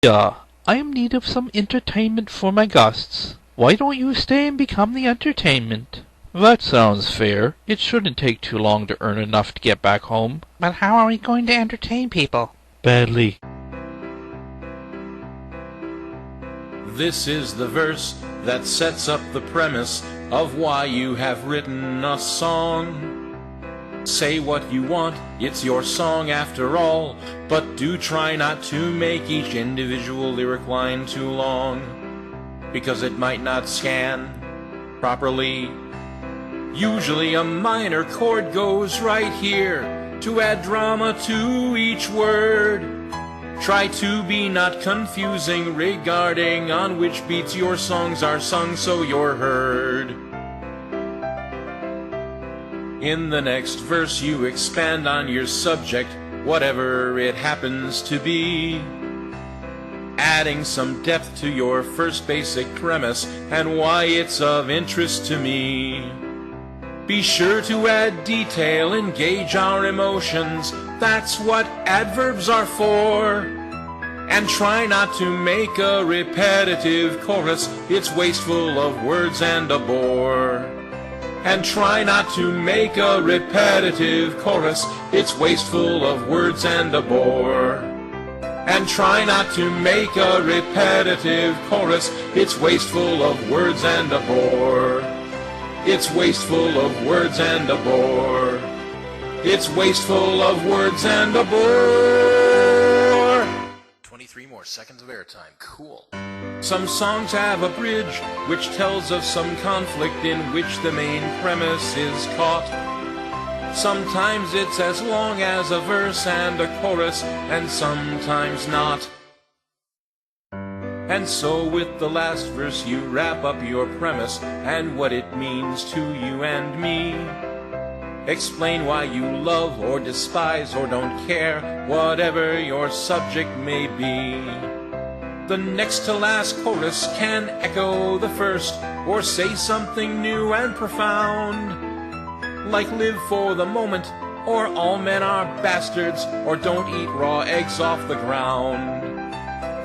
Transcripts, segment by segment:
I am in need of some entertainment for my guests. Why don't you stay and become the entertainment? That sounds fair. It shouldn't take too long to earn enough to get back home. But how are we going to entertain people? Badly. This is the verse that sets up the premise of why you have written a song. Say what you want, it's your song after all, but do try not to make each individual lyric line too long, because it might not scan properly. Usually a minor chord goes right here to add drama to each word. Try to be not confusing regarding on which beats your songs are sung so you're heard. In the next verse you expand on your subject, whatever it happens to be, adding some depth to your first basic premise and why it's of interest to me. Be sure to add detail, engage our emotions, that's what adverbs are for. And try not to make a repetitive chorus, it's wasteful of words and a bore. And try not to make a repetitive chorus, it's wasteful of words and a bore. And try not to make a repetitive chorus, it's wasteful of words and a bore. It's wasteful of words and a bore. It's wasteful of words and a bore. 23 more seconds of airtime. Cool. Some songs have a bridge which tells of some conflict in which the main premise is caught. Sometimes it's as long as a verse and a chorus, and sometimes not. And so with the last verse you wrap up your premise and what it means to you and me. Explain why you love or despise or don't care, whatever your subject may be. The next to last chorus can echo the first or say something new and profound, like live for the moment, or all men are bastards, or don't eat raw eggs off the ground.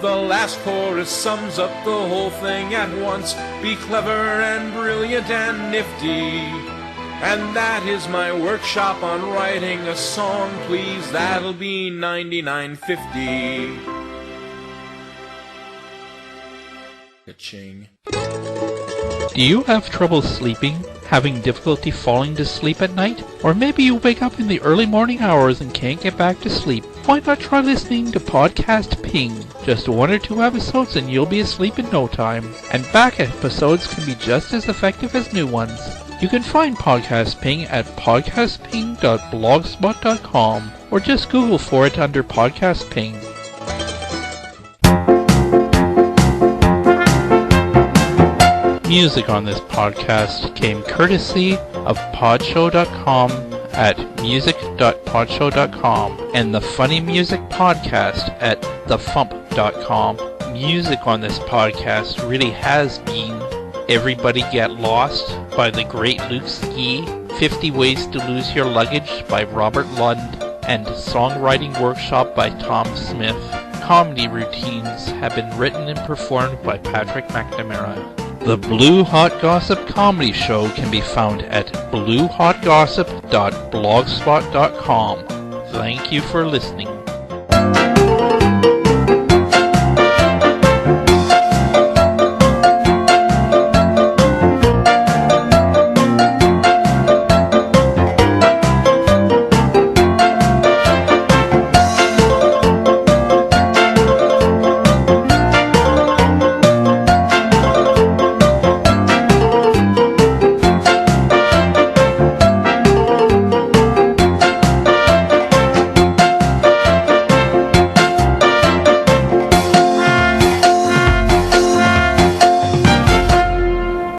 The last chorus sums up the whole thing at once. Be clever and brilliant and nifty. And that is my workshop on writing a song. Please, that'll be $99.50. Ka-ching. Do you have trouble sleeping? Having difficulty falling to sleep at night? Or maybe you wake up in the early morning hours and can't get back to sleep? Why not try listening to Podcast Ping? Just 1 or 2 episodes and you'll be asleep in no time. And back episodes can be just as effective as new ones. You can find Podcast Ping at podcastping.blogspot.com or just Google for it under Podcast Ping. Music on this podcast came courtesy of Podshow.com at music.podshow.com and the Funny Music Podcast at thefump.com. Music on this podcast really has been Everybody Get Lost by the great Luke Ski, 50 Ways to Lose Your Luggage by Robert Lund, and Songwriting Workshop by Tom Smith. Comedy routines have been written and performed by Patrick McNamara. The Blue Hot Gossip Comedy Show can be found at bluehotgossip.blogspot.com. Thank you for listening.